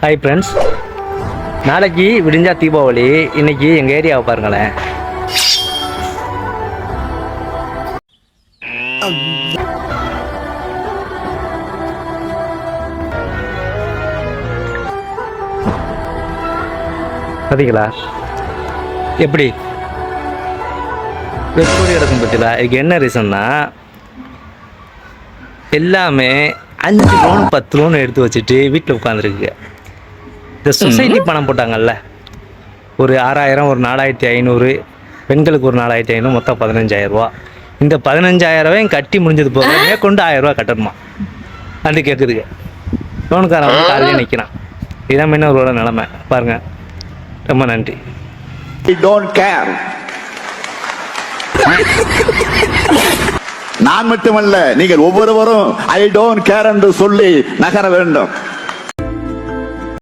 Hi friends, நாளைக்கு விடிஞ்சா தீபாவளி. இன்னைக்கு எங்கள் ஏரியாவை பாருங்களேன். பார்த்தீங்களா எப்படி எப்படி எடுக்கும் பற்றில? இதுக்கு என்ன ரீசன்னா, எல்லாமே 5 லோன் 10 லோன் எடுத்து வச்சுட்டு வீட்டில் உட்காந்துருக்கு. இந்த சொசைட்டி பணம் போட்டாங்கல்ல, ஒரு 6000, ஒரு 4500, பெண்களுக்கு ஒரு 4500, மொத்தம் 15000 ரூபா. இந்த 15000 ரூபாயும் கட்டி முடிஞ்சது போக மேற்கொண்டு 1000 ரூபா கட்டணுமா அது கேட்குதுங்க. லோனுக்காரன் வந்து காலையிலே நிற்கிறான். இதான் மீனவர்களோட நிலைமை பாருங்க. ரொம்ப நன்றி. நான் மட்டுமல்ல, நீங்கள் ஒவ்வொருவரும் ஐ டோன்ட் கேர் என்று சொல்லி நகர வேண்டும்.